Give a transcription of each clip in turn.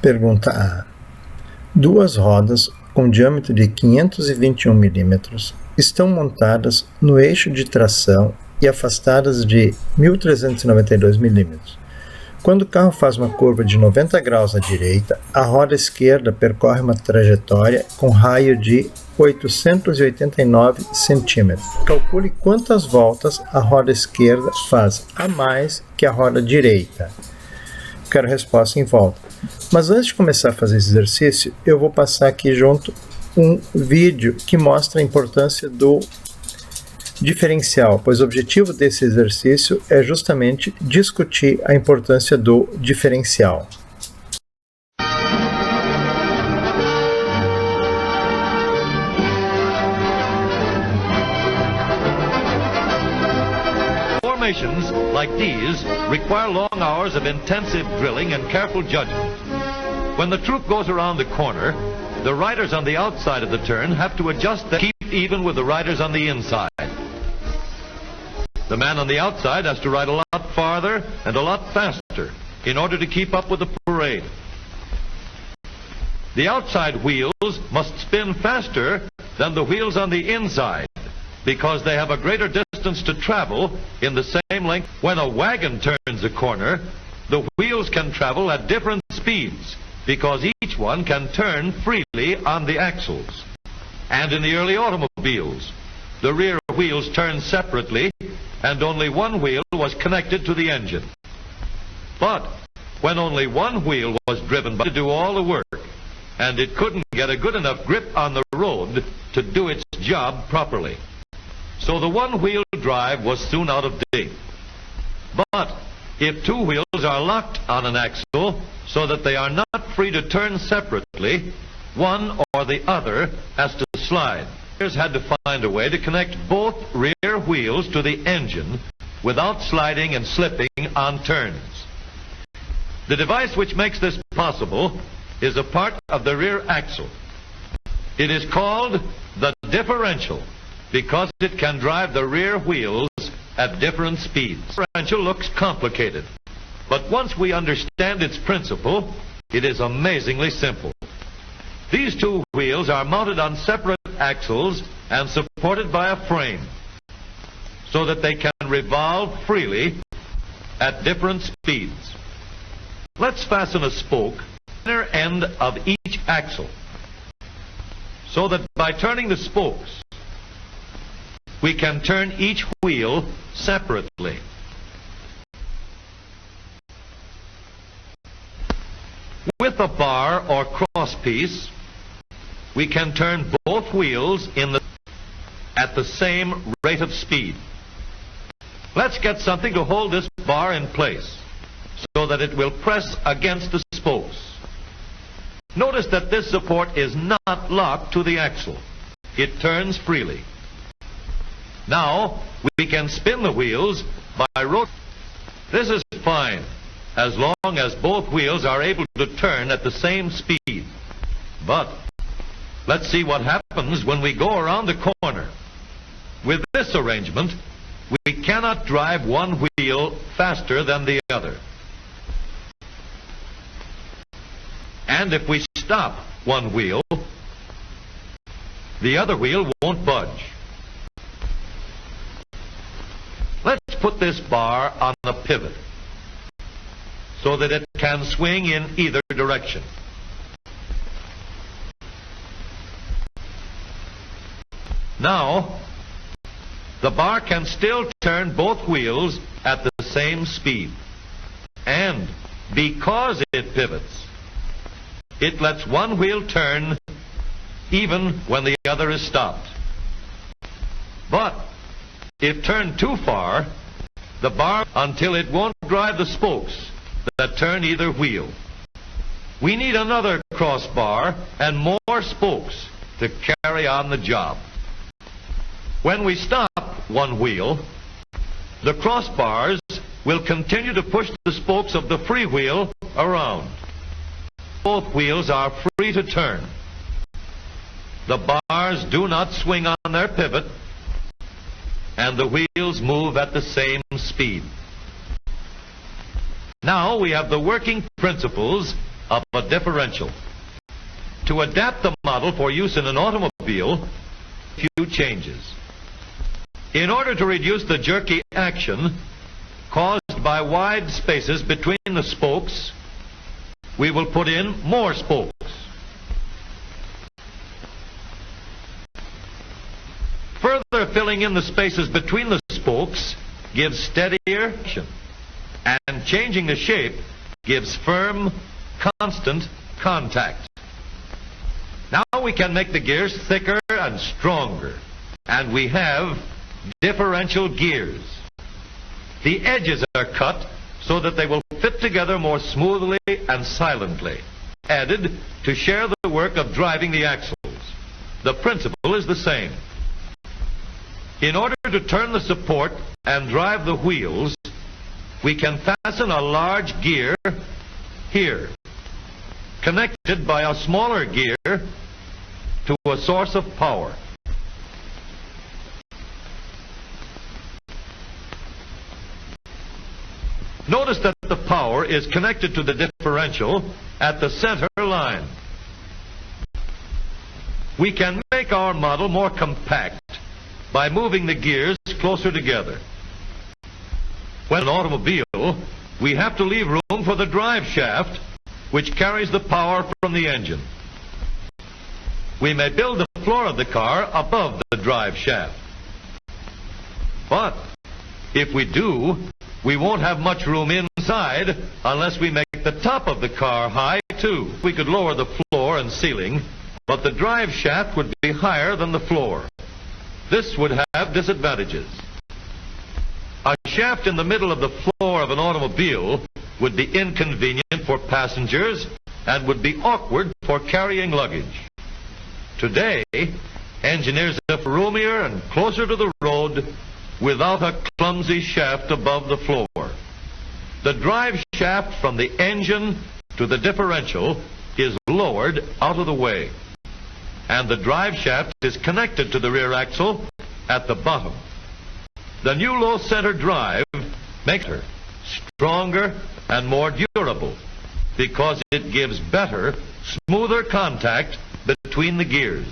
Pergunta A. Duas rodas com diâmetro de 521 mm estão montadas no eixo de tração e afastadas de 1.392 mm. Quando o carro faz uma curva de 90 graus à direita, a roda esquerda percorre uma trajetória com raio de 889 cm. Calcule quantas voltas a roda esquerda faz a mais que a roda direita. Quero resposta em volta. Mas antes de começar a fazer esse exercício, eu vou passar aqui junto um vídeo que mostra a importância do diferencial, pois o objetivo desse exercício é justamente discutir a importância do diferencial. Formations like these require long hours of intensive drilling and careful judgment. When the troop goes around the corner, the riders on the outside of the turn have to adjust to keep even with the riders on the inside. The man on the outside has to ride a lot farther and a lot faster in order to keep up with the parade. The outside wheels must spin faster than the wheels on the inside because they have a greater distance to travel in the same length. When a wagon turns a corner, the wheels can travel at different speeds because each one can turn freely on the axles. And in the early automobiles, the rear wheels turned separately and only one wheel was connected to the engine. But when only one wheel was driven to do all the work, and it couldn't get a good enough grip on the road to do its job properly. So the one-wheel drive was soon out of date. But if two wheels are locked on an axle so that they are not free to turn separately, one or the other has to slide. Engineers had to find a way to connect both rear wheels to the engine without sliding and slipping on turns. The device which makes this possible is a part of the rear axle. It is called the differential because it can drive the rear wheels at different speeds. The differential looks complicated, but once we understand its principle, it is amazingly simple. These two wheels are mounted on separate axles and supported by a frame so that they can revolve freely at different speeds. Let's fasten a spoke at the inner end of each axle so that by turning the spokes, we can turn each wheel separately. With a bar or crosspiece, we can turn both wheels at the same rate of speed. Let's get something to hold this bar in place so that it will press against the spokes. Notice that this support is not locked to the axle. It turns freely. Now, we can spin the wheels by rotating. This is fine, as long as both wheels are able to turn at the same speed. But let's see what happens when we go around the corner. With this arrangement, we cannot drive one wheel faster than the other. And if we stop one wheel, the other wheel won't budge. Let's put this bar on the pivot so that it can swing in either direction. Now, the bar can still turn both wheels at the same speed. And because it pivots, it lets one wheel turn even when the other is stopped. But if turned too far, the bar until it won't drive the spokes that turn either wheel. We need another crossbar and more spokes to carry on the job. When we stop one wheel, the crossbars will continue to push the spokes of the free wheel around. Both wheels are free to turn. The bars do not swing on their pivot, and the wheels move at the same speed. Now we have the working principles of a differential. To adapt the model for use in an automobile, few changes. In order to reduce the jerky action caused by wide spaces between the spokes, we will put in more spokes. Further filling in the spaces between the spokes gives steadier action, and changing the shape gives firm, constant contact. Now we can make the gears thicker and stronger, and we have differential gears. The edges are cut so that they will fit together more smoothly and silently, added to share the work of driving the axles. The principle is the same. In order to turn the support and drive the wheels, we can fasten a large gear here, connected by a smaller gear to a source of power. Notice that the power is connected to the differential at the center line. We can make our model more compact by moving the gears closer together. When an automobile, we have to leave room for the drive shaft, which carries the power from the engine. We may build the floor of the car above the drive shaft. But if we do, we won't have much room inside unless we make the top of the car high too. We could lower the floor and ceiling, but the drive shaft would be higher than the floor. This would have disadvantages. A shaft in the middle of the floor of an automobile would be inconvenient for passengers and would be awkward for carrying luggage. Today, engineers have roomier and closer to the road without a clumsy shaft above the floor. The drive shaft from the engine to the differential is lowered out of the way, and the drive shaft is connected to the rear axle at the bottom. The new low center drive makes her stronger and more durable because it gives better, smoother contact between the gears.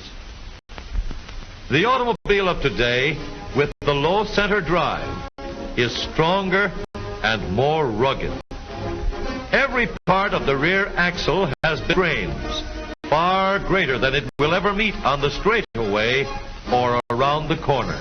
The automobile of today with the low center drive is stronger and more rugged. Every part of the rear axle has grains far greater than it will ever meet on the straightaway or around the corner.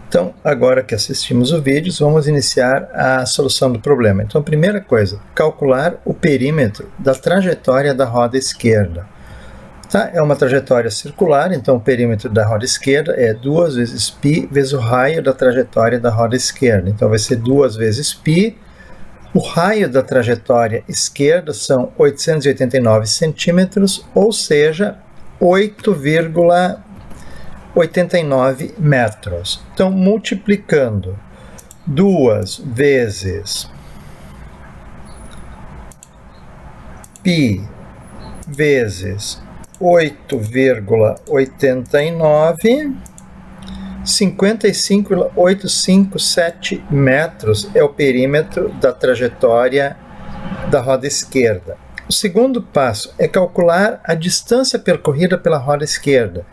Então, agora que assistimos o vídeo, vamos iniciar a solução do problema. Então, a primeira coisa, calcular o perímetro da trajetória da roda esquerda. Tá? É uma trajetória circular, então o perímetro da roda esquerda é 2 vezes π vezes o raio da trajetória da roda esquerda. Então, vai ser 2 vezes π. O raio da trajetória esquerda são 889 centímetros, ou seja, 8,89 metros. Então, multiplicando 2 vezes π vezes 8,89, 55,857 metros é o perímetro da trajetória da roda esquerda. O segundo passo é calcular a distância percorrida pela roda esquerda.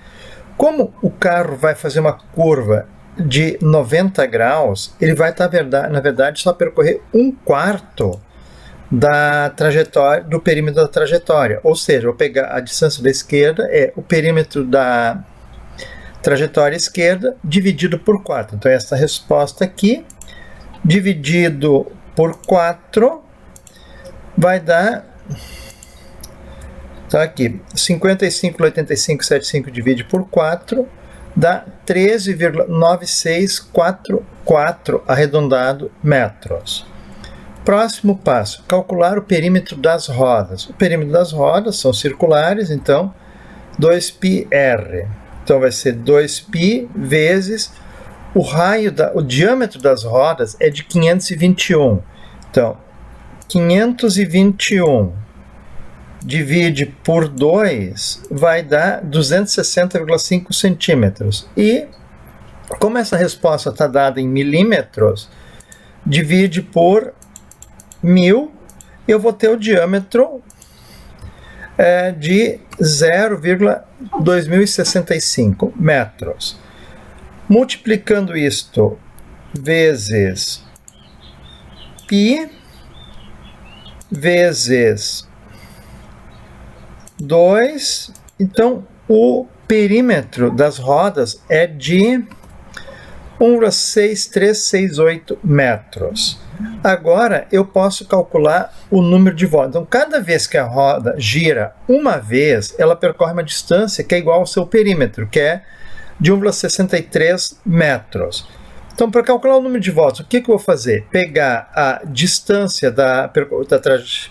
Como o carro vai fazer uma curva de 90 graus, ele vai estar, na verdade, só percorrer 1/4 da trajetória, do perímetro da trajetória. Ou seja, vou pegar a distância da esquerda, é o perímetro da trajetória esquerda dividido por 4. Então, essa resposta aqui, dividido por 4, vai dar Então aqui, 55,8575 divide por 4, dá 13,9644 arredondado metros. Próximo passo, calcular o perímetro das rodas. O perímetro das rodas são circulares, então 2πr. Então vai ser 2π vezes o diâmetro das rodas é de 521. Então, 521 divide por 2 vai dar 260,5 centímetros. E, como essa resposta está dada em milímetros, divide por 1000, eu vou ter o diâmetro de 0,2065 metros. Multiplicando isto vezes π vezes 2, então o perímetro das rodas é de 1,6368 metros. Agora eu posso calcular o número de voltas. Então, cada vez que a roda gira uma vez, ela percorre uma distância que é igual ao seu perímetro, que é de 1,63 metros. Então, para calcular o número de voltas, o que eu vou fazer? Pegar a distância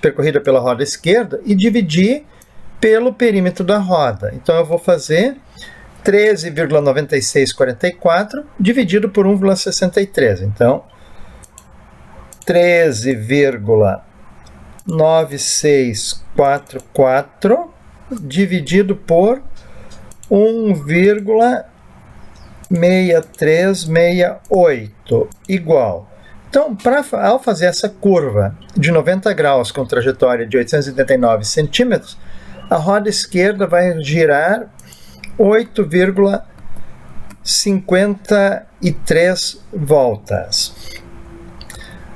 percorrida pela roda esquerda e dividir pelo perímetro da roda. Então, eu vou fazer 13,9644 dividido por 1,63. Então, 13,9644 dividido por 1,6368 igual. Então, ao fazer essa curva de 90 graus com trajetória de 889 centímetros, a roda esquerda vai girar 8,53 voltas.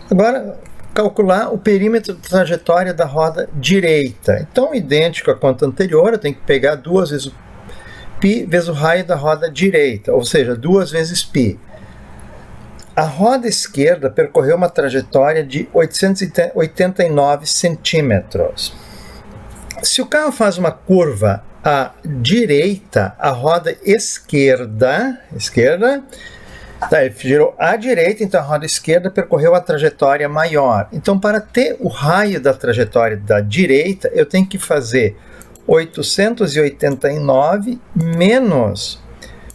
Agora, calcular o perímetro da trajetória da roda direita. Então, idêntico à conta anterior, eu tenho que pegar 2 vezes o π vezes o raio da roda direita, ou seja, 2 vezes π. A roda esquerda percorreu uma trajetória de 889 centímetros. Se o carro faz uma curva à direita, a roda esquerda, ele girou à direita, então a roda esquerda percorreu a trajetória maior. Então, para ter o raio da trajetória da direita, eu tenho que fazer 889 menos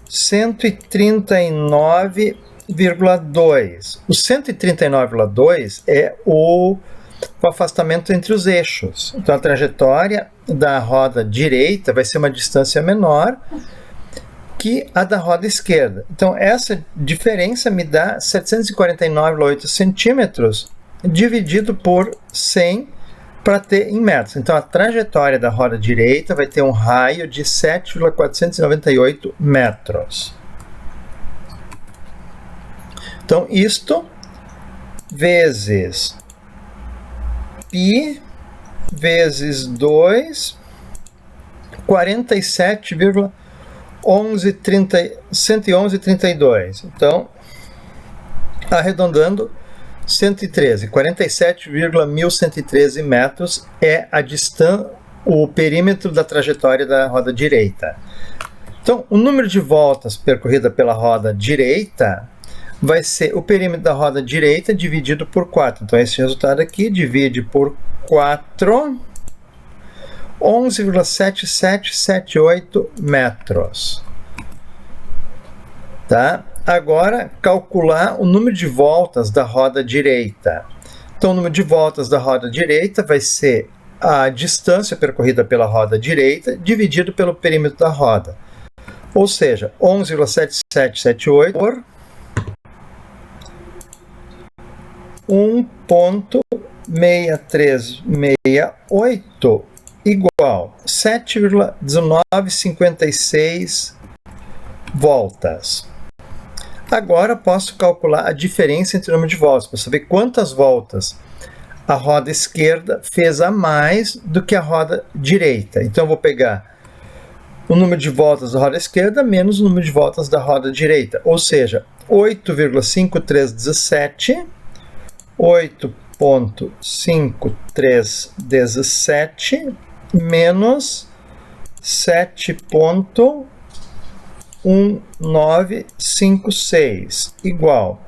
139,2. O 139,2 é o afastamento entre os eixos. Então, a trajetória da roda direita vai ser uma distância menor que a da roda esquerda. Então, essa diferença me dá 749,8 centímetros dividido por 100 para ter em metros. Então, a trajetória da roda direita vai ter um raio de 7,498 metros. Então, isto vezes π vezes 2, 111,32. Então, arredondando, 47,1113 metros é a distância, o perímetro da trajetória da roda direita. Então, o número de voltas percorrida pela roda direita vai ser o perímetro da roda direita dividido por 4. Então, esse resultado aqui divide por 4, 11,7778 metros. Tá? Agora, calcular o número de voltas da roda direita. Então, o número de voltas da roda direita vai ser a distância percorrida pela roda direita dividido pelo perímetro da roda. Ou seja, 11,7778 por 1,6368 igual 7,1956 voltas. Agora posso calcular a diferença entre o número de voltas, para saber quantas voltas a roda esquerda fez a mais do que a roda direita. Então, eu vou pegar o número de voltas da roda esquerda menos o número de voltas da roda direita, ou seja, 8,5317, 8,5317 menos 7,1956 igual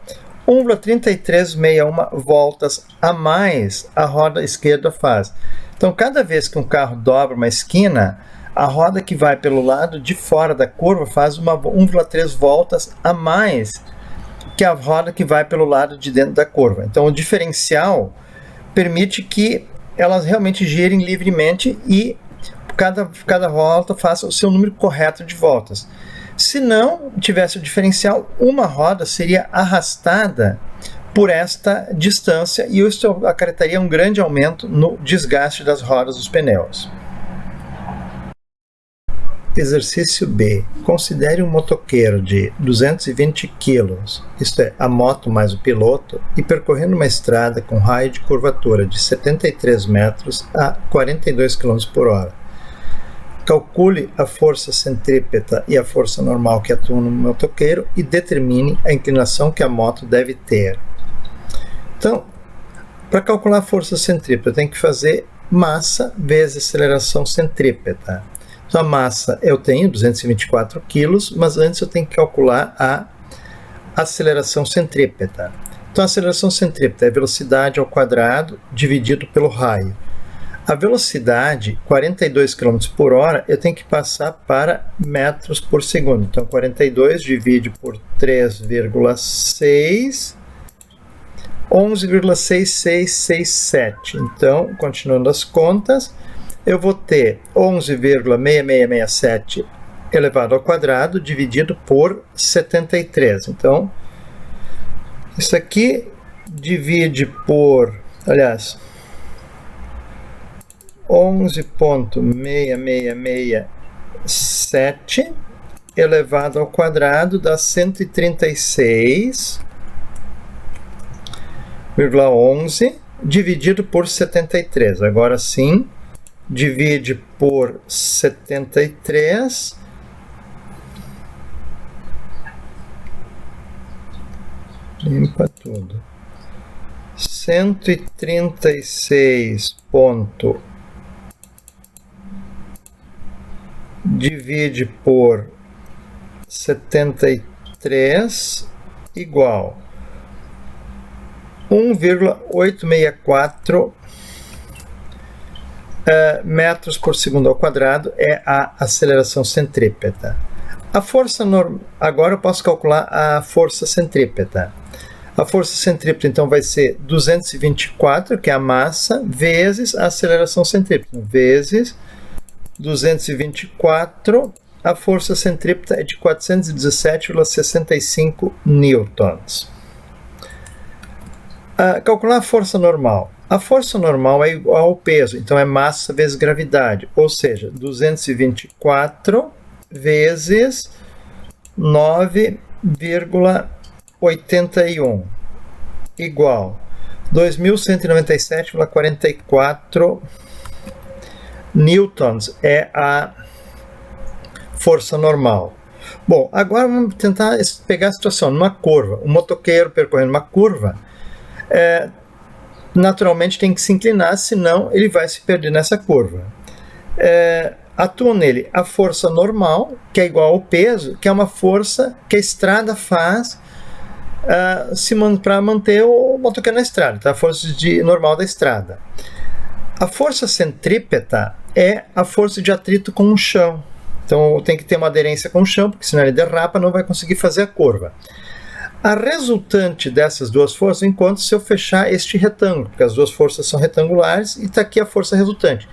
1,3361 voltas a mais a roda esquerda faz. Então, cada vez que um carro dobra uma esquina, a roda que vai pelo lado de fora da curva faz 1,3 voltas a mais que a roda que vai pelo lado de dentro da curva. Então, o diferencial permite que elas realmente girem livremente e cada volta faça o seu número correto de voltas. Se não tivesse o diferencial, uma roda seria arrastada por esta distância e isso acarretaria um grande aumento no desgaste das rodas dos pneus. Exercício B. Considere um motoqueiro de 220 kg, isto é, a moto mais o piloto, e percorrendo uma estrada com raio de curvatura de 73 metros a 42 km por hora. Calcule a força centrípeta e a força normal que atuam no motoqueiro e determine a inclinação que a moto deve ter. Então, para calcular a força centrípeta, eu tenho que fazer massa vezes aceleração centrípeta. Então, a massa eu tenho 224 kg, mas antes eu tenho que calcular a aceleração centrípeta. Então, a aceleração centrípeta é a velocidade ao quadrado dividido pelo raio. A velocidade, 42 km por hora, eu tenho que passar para metros por segundo. Então, 42 divide por 3,6, 11,6667. Então, continuando as contas, eu vou ter 11,6667 elevado ao quadrado dividido por 73. Então, isso aqui divide por, aliás, 11,6667 elevado ao quadrado dá 136,11 dividido por 73. Agora sim, divide por 73. Limpa tudo. 136 divide por 73 igual 1,864 metros por segundo ao quadrado é a aceleração centrípeta. A força agora eu posso calcular a força centrípeta. A força centrípeta então vai ser 224, que é a massa, vezes a aceleração centrípeta, vezes 224, a força centrípeta é de 417,65 newtons. Calcular a força normal. A força normal é igual ao peso, então é massa vezes gravidade, ou seja, 224 vezes 9,81 igual 2.197,44 newtons é a força normal. Bom, agora vamos tentar pegar a situação numa curva. Um motoqueiro percorrendo uma curva naturalmente tem que se inclinar, senão ele vai se perder nessa curva. Atua nele a força normal, que é igual ao peso, que é uma força que a estrada faz para manter o motoqueiro na estrada, tá? A força normal da estrada. A força centrípeta é a força de atrito com o chão. Então tem que ter uma aderência com o chão, porque senão ele derrapa, não vai conseguir fazer a curva. A resultante dessas duas forças encontro se eu fechar este retângulo, porque as duas forças são retangulares e está aqui a força resultante.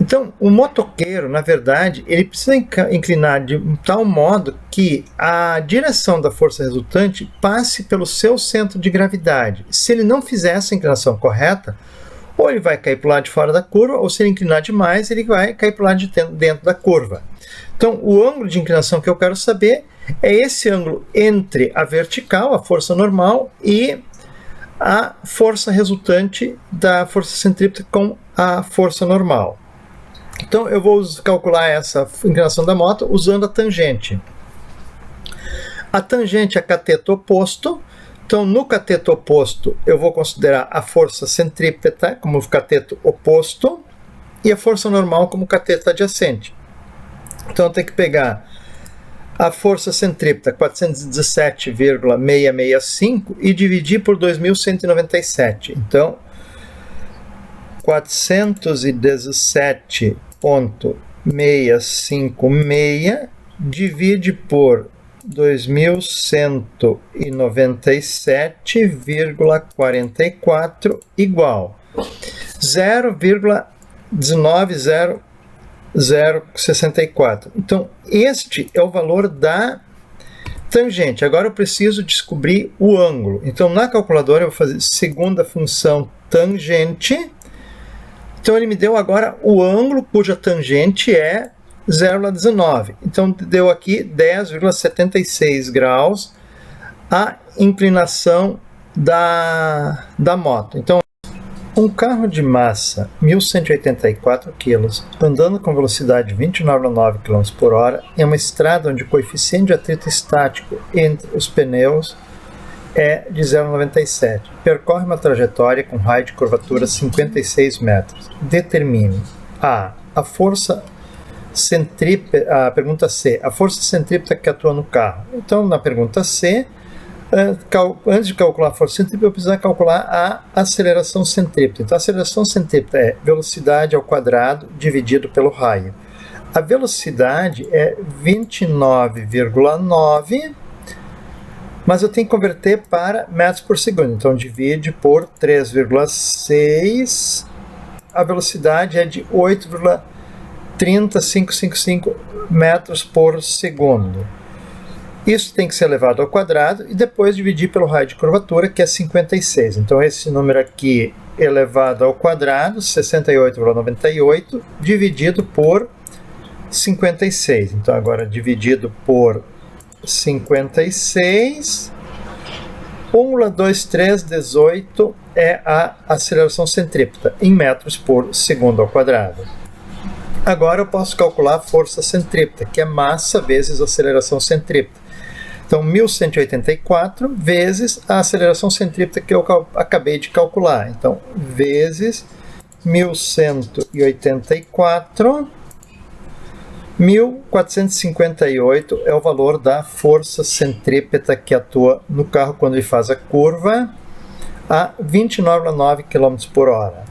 Então, o motoqueiro, na verdade, ele precisa inclinar de tal modo que a direção da força resultante passe pelo seu centro de gravidade. Se ele não fizer essa inclinação correta, ou ele vai cair para o lado de fora da curva, ou se ele inclinar demais, ele vai cair para o lado de dentro da curva. Então, o ângulo de inclinação que eu quero saber é esse ângulo entre a vertical, a força normal, e a força resultante da força centrípeta com a força normal. Então, eu vou calcular essa inclinação da moto usando a tangente. A tangente é cateto oposto. Então, no cateto oposto, eu vou considerar a força centrípeta como cateto oposto. e a força normal como cateto adjacente. Então eu tenho que pegar a força centrípeta 417,665 e dividir por 2.197. Então 417,656 divide por 2.197,44 igual 0,19064. Então, este é o valor da tangente. Agora eu preciso descobrir o ângulo. Então, na calculadora eu vou fazer segunda função tangente. Então, ele me deu agora o ângulo cuja tangente é 0,19. Então, deu aqui 10,76 graus a inclinação da moto. Então, um carro de massa 1.184 kg, andando com velocidade 29,9 km por hora, em uma estrada onde o coeficiente de atrito estático entre os pneus é de 0,97. Percorre uma trajetória com raio de curvatura 56 metros. Determine a força centrípeta. A pergunta C, a força centrípeta que atua no carro. Então, na pergunta C, antes de calcular a força centrípeta, eu preciso calcular a aceleração centrípeta. Então, a aceleração centrípeta é velocidade ao quadrado dividido pelo raio. A velocidade é 29,9, mas eu tenho que converter para metros por segundo. Então, divide por 3,6. A velocidade é de 8,30555 metros por segundo. Isso tem que ser elevado ao quadrado e depois dividir pelo raio de curvatura, que é 56. Então, esse número aqui elevado ao quadrado, 68,98, dividido por 56. Então, agora dividido por 56, 1,2318 é a aceleração centrípeta, em metros por segundo ao quadrado. Agora eu posso calcular a força centrípeta, que é massa vezes aceleração centrípeta. Então, 1.184 vezes a aceleração centrípeta que eu acabei de calcular. Então, vezes 1.184, 1.458 é o valor da força centrípeta que atua no carro quando ele faz a curva a 29,9 km por hora.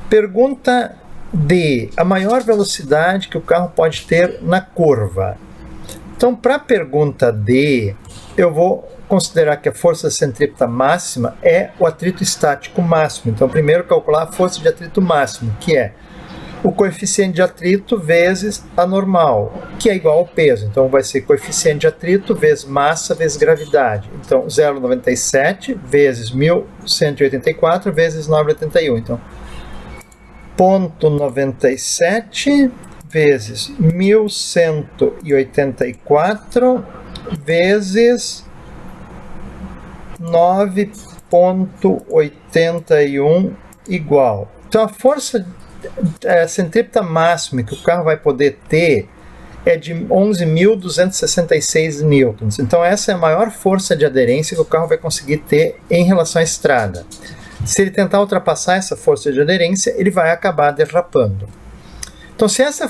Pergunta D. A maior velocidade que o carro pode ter na curva. Então, para a pergunta D, eu vou considerar que a força centrípeta máxima é o atrito estático máximo. Então, primeiro calcular a força de atrito máximo, que é o coeficiente de atrito vezes a normal, que é igual ao peso. Então, vai ser coeficiente de atrito vezes massa vezes gravidade. Então, 0,97 vezes 1.184 vezes 9,81. Então, 0,97 vezes 1.184 vezes 9,81 igual. Então, a força centrípeta máxima que o carro vai poder ter é de 11.266 newtons. Então, essa é a maior força de aderência que o carro vai conseguir ter em relação à estrada. Se ele tentar ultrapassar essa força de aderência, ele vai acabar derrapando. Então, se essa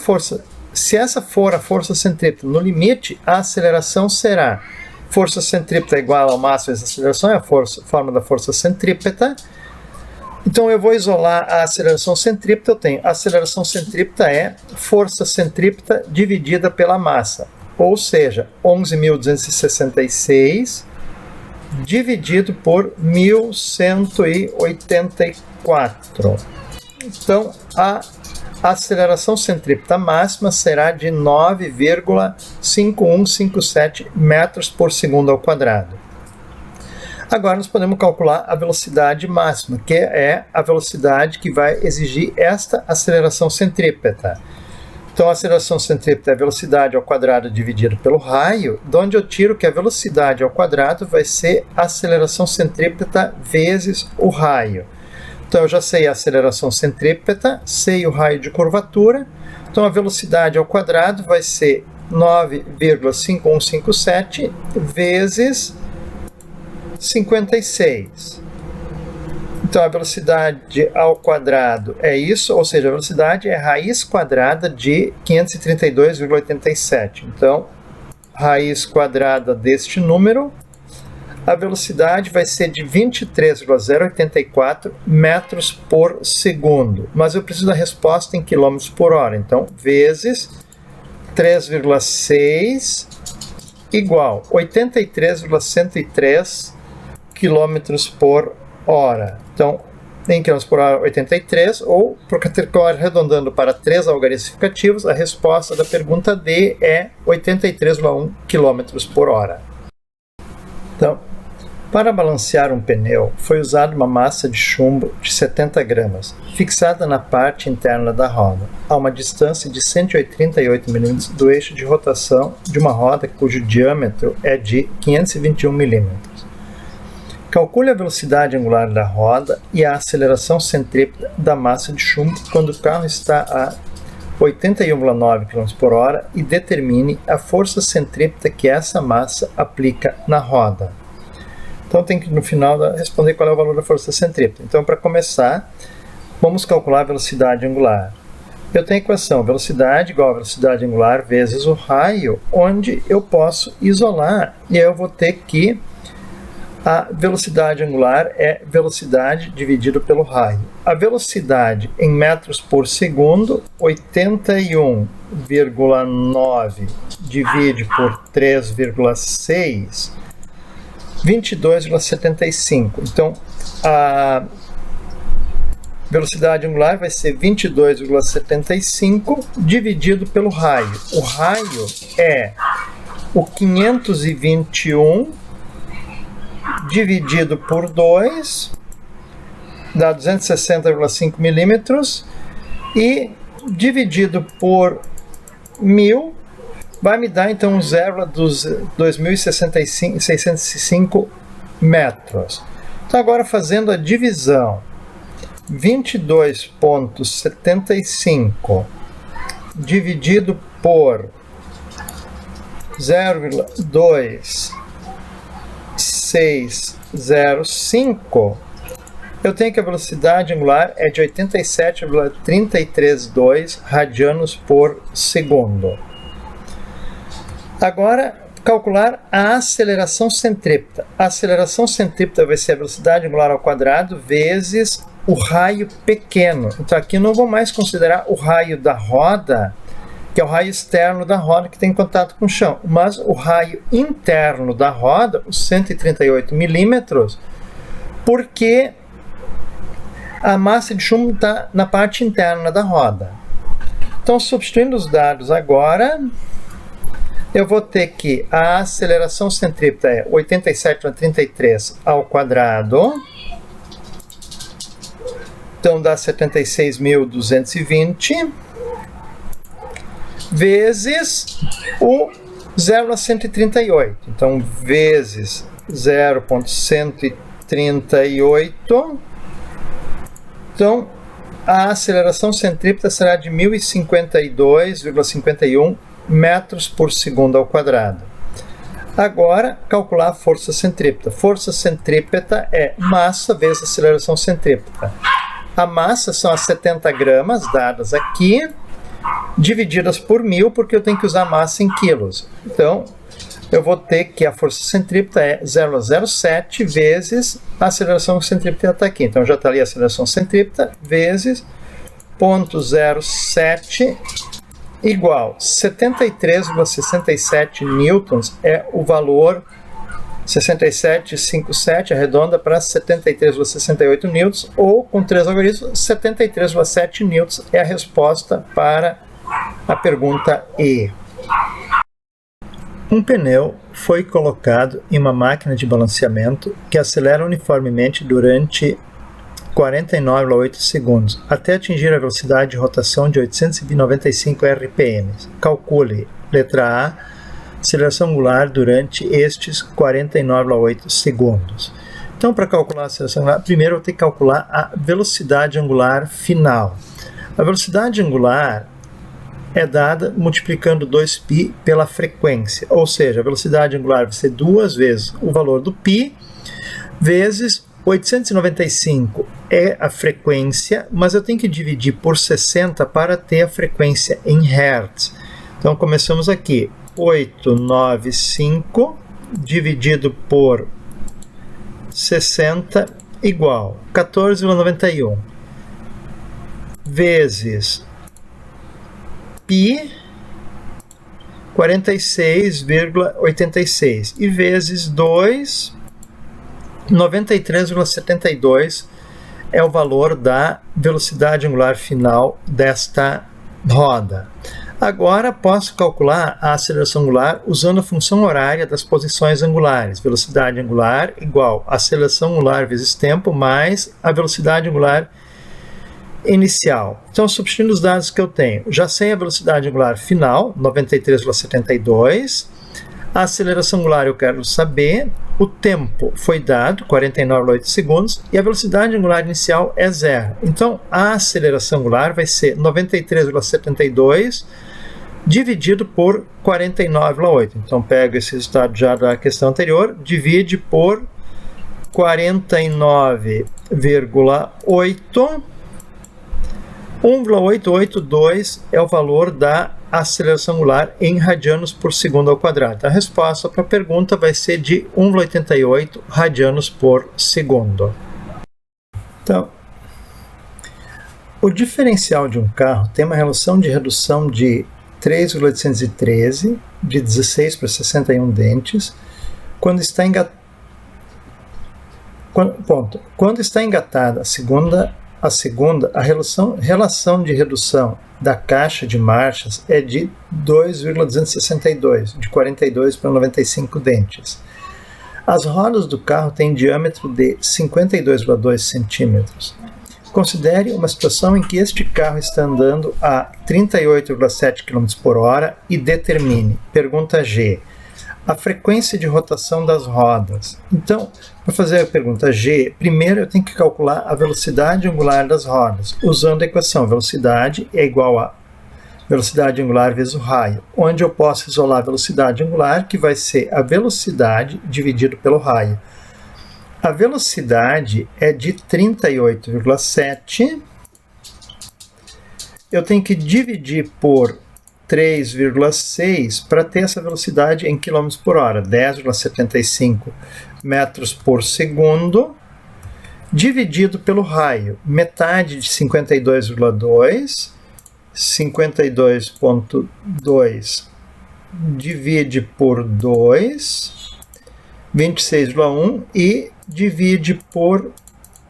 for a força centrípeta no limite, a aceleração será força centrípeta igual ao massa vezes a aceleração, é a forma da força centrípeta. Então, eu vou isolar a aceleração centrípeta. Eu tenho a aceleração centrípeta é força centrípeta dividida pela massa, ou seja, 11.266 dividido por 1.184. Então, a aceleração centrípeta máxima será de 9,5157 metros por segundo ao quadrado. Agora nós podemos calcular a velocidade máxima, que é a velocidade que vai exigir esta aceleração centrípeta. Então, a aceleração centrípeta é a velocidade ao quadrado dividido pelo raio, de onde eu tiro que a velocidade ao quadrado vai ser a aceleração centrípeta vezes o raio. Então, eu já sei a aceleração centrípeta, sei o raio de curvatura. Então, a velocidade ao quadrado vai ser 9,5157 vezes 56, Então, a velocidade ao quadrado é isso, ou seja, a velocidade é raiz quadrada de 532,87. Então, raiz quadrada deste número, a velocidade vai ser de 23,084 metros por segundo. Mas eu preciso da resposta em quilômetros por hora. Então, vezes 3,6 igual 83,103 quilômetros por hora. Então, em quilômetros por hora, 83, ou, por categoria arredondando para 3 algarismos significativos, a resposta da pergunta D é 83,1 km por hora. Então, para balancear um pneu, foi usada uma massa de chumbo de 70 gramas, fixada na parte interna da roda, a uma distância de 188 mm do eixo de rotação de uma roda cujo diâmetro é de 521 mm. Calcule a velocidade angular da roda e a aceleração centrípeta da massa de chumbo quando o carro está a 81,9 km por hora e determine a força centrípeta que essa massa aplica na roda. Então tem que no final responder qual é o valor da força centrípeta. Então, para começar, vamos calcular a velocidade angular. Eu tenho a equação velocidade igual a velocidade angular vezes o raio, onde eu posso isolar, e aí eu vou ter que a velocidade angular é velocidade dividido pelo raio. A velocidade em metros por segundo, 81,9 divide por 3,6, 22,75. Então, a velocidade angular vai ser 22,75 dividido pelo raio. O raio é o 521 dividido por 2, dá 260,5 milímetros, e dividido por 1000, vai me dar então um zero dos 2.605 metros. Então agora fazendo a divisão, 22,75 dividido por 0,2605, eu tenho que a velocidade angular é de 87,332 radianos por segundo. Agora, calcular a aceleração centrípeta. A aceleração centrípeta vai ser a velocidade angular ao quadrado vezes o raio pequeno. Então aqui eu não vou mais considerar o raio da roda, que é o raio externo da roda que tem contato com o chão, mas o raio interno da roda, os 138 milímetros, porque a massa de chumbo está na parte interna da roda. Então, substituindo os dados agora, eu vou ter que a aceleração centrípeta é 87,33 ao quadrado, então dá 76.220, vezes o 0,138. Então, vezes 0,138. Então, a aceleração centrípeta será de 1052,51 metros por segundo ao quadrado. Agora, calcular a força centrípeta. Força centrípeta é massa vezes aceleração centrípeta. A massa são as 70 gramas, dadas aqui, divididas por 1000, porque eu tenho que usar massa em quilos. Então, eu vou ter que a força centrípeta é 0,07 vezes a aceleração centrípeta está aqui. Então, já está ali a aceleração centrípeta vezes 0,07 igual 73,67 newtons é o valor 67,57, arredonda para 73,68 newtons, ou com 3 algarismos, 73,7 newtons é a resposta para a pergunta E. Um pneu foi colocado em uma máquina de balanceamento que acelera uniformemente durante 49,8 segundos, até atingir a velocidade de rotação de 895 RPM. Calcule, letra A, aceleração angular durante estes 49,8 segundos. Então, para calcular a aceleração angular, primeiro eu tenho que calcular a velocidade angular final. A velocidade angular é dada multiplicando 2π pela frequência, ou seja, a velocidade angular vai ser 2 vezes o valor do π vezes 895 é a frequência, mas eu tenho que dividir por 60 para ter a frequência em Hertz. Então começamos aqui, 895 dividido por 60 igual 14,91 vezes π 46,86 e vezes 2, 93,72 é o valor da velocidade angular final desta roda. Agora posso calcular a aceleração angular usando a função horária das posições angulares. Velocidade angular igual a aceleração angular vezes tempo mais a velocidade angular inicial. Então, substituindo os dados que eu tenho, já sei a velocidade angular final, 93,72. A aceleração angular eu quero saber. O tempo foi dado, 49,8 segundos. E a velocidade angular inicial é 0. Então, a aceleração angular vai ser 93,72 dividido por 49,8. Então, pego esse resultado já da questão anterior, divide por 49,8. 1,882 é o valor da aceleração angular em radianos por segundo ao quadrado. A resposta para a pergunta vai ser de 1,88 radianos por segundo. Então, o diferencial de um carro tem uma relação de redução de 3,813, de 16 para 61 dentes, quando está engatada a relação de redução da caixa de marchas é de 2,262, de 42 para 95 dentes. As rodas do carro têm diâmetro de 52,2 centímetros. Considere uma situação em que este carro está andando a 38,7 km por hora e determine, pergunta G, a frequência de rotação das rodas. Então, para fazer a pergunta G, primeiro eu tenho que calcular a velocidade angular das rodas, usando a equação velocidade é igual a velocidade angular vezes o raio, onde eu posso isolar a velocidade angular, que vai ser a velocidade dividido pelo raio. A velocidade é de 38,7. Eu tenho que dividir por 3,6 para ter essa velocidade em km por hora, 10,75 metros por segundo, dividido pelo raio, metade de 52,2, 52,2 divide por 2, 26,1 e divide por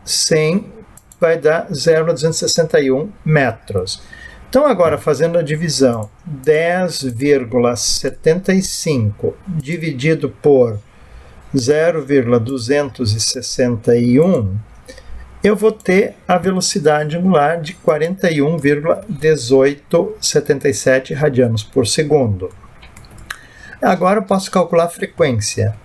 100, vai dar 0,261 metros. Então, agora, fazendo a divisão, 10,75 dividido por 0,261, eu vou ter a velocidade angular de 41,1877 radianos por segundo. Agora, eu posso calcular a frequência.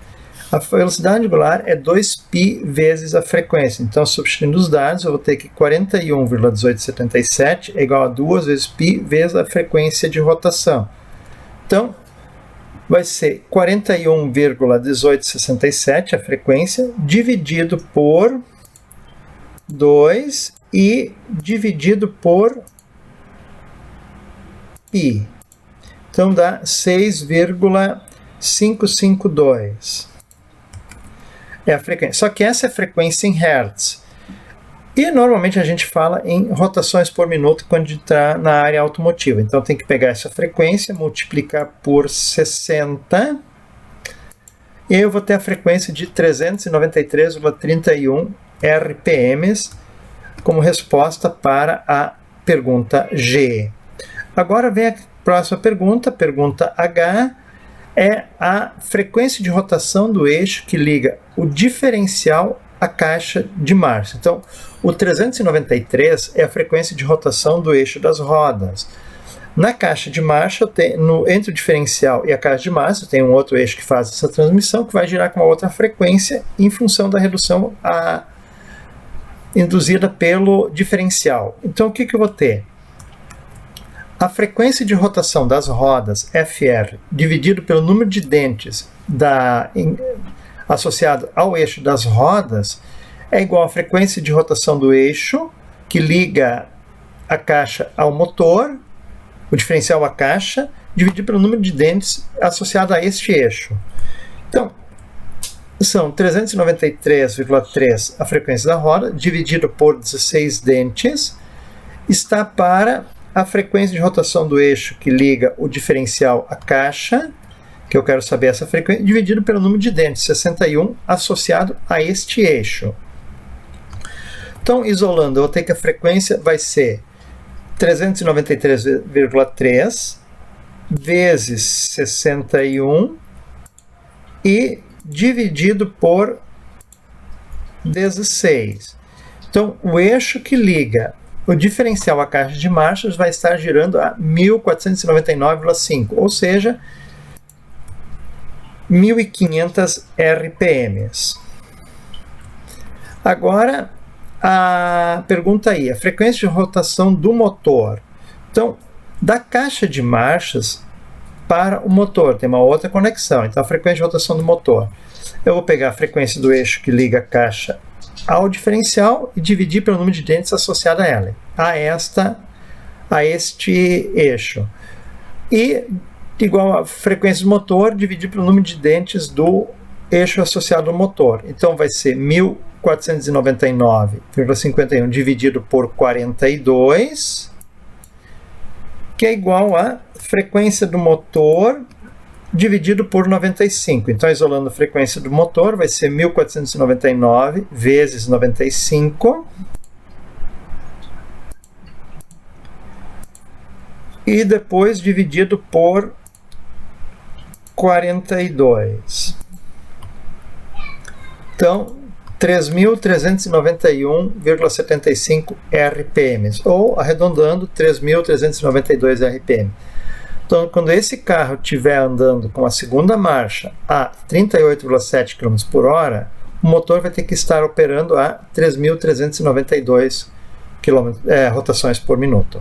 A velocidade angular é 2π vezes a frequência. Então, substituindo os dados, eu vou ter que 41,1877 é igual a 2 vezes π vezes a frequência de rotação. Então, vai ser 41,1867 a frequência, dividido por 2 e dividido por π. Então, dá 6,552. É a frequência. Só que essa é a frequência em Hertz. E normalmente a gente fala em rotações por minuto quando está na área automotiva. Então tem que pegar essa frequência, multiplicar por 60, e aí eu vou ter a frequência de 393,31 RPMs como resposta para a pergunta G. Agora vem a próxima pergunta, pergunta H. É a frequência de rotação do eixo que liga o diferencial à caixa de marcha. Então, o 393 é a frequência de rotação do eixo das rodas. Na caixa de marcha, entre o diferencial e a caixa de marcha, tem um outro eixo que faz essa transmissão, que vai girar com uma outra frequência em função da redução induzida pelo diferencial. Então, o que eu vou ter? A frequência de rotação das rodas, FR, dividido pelo número de dentes associado ao eixo das rodas, é igual à frequência de rotação do eixo, que liga a caixa ao motor, o diferencial à caixa, dividido pelo número de dentes associado a este eixo. Então, são 393,3 a frequência da roda, dividido por 16 dentes, está para a frequência de rotação do eixo que liga o diferencial à caixa, que eu quero saber essa frequência, dividido pelo número de dentes, 61, associado a este eixo. Então, isolando, eu vou ter que a frequência vai ser 393,3 vezes 61 e dividido por 16. Então, o eixo que liga o diferencial à caixa de marchas vai estar girando a 1499,5, ou seja, 1.500 RPMs. Agora, a pergunta aí, a frequência de rotação do motor. Então, da caixa de marchas para o motor, tem uma outra conexão. Então, a frequência de rotação do motor. Eu vou pegar a frequência do eixo que liga a caixa ao diferencial e dividir pelo número de dentes associado a ela, a este eixo. E igual a frequência do motor dividir pelo número de dentes do eixo associado ao motor. Então, vai ser 1.499,51 dividido por 42, que é igual a frequência do motor dividido por 95. Então, isolando a frequência do motor, vai ser 1.499 vezes 95. E depois dividido por 42. Então, 3.391,75 RPMs, ou, arredondando, 3.392 RPM. Então, quando esse carro estiver andando com a segunda marcha a 38,7 km por hora, o motor vai ter que estar operando a 3.392 rotações por minuto.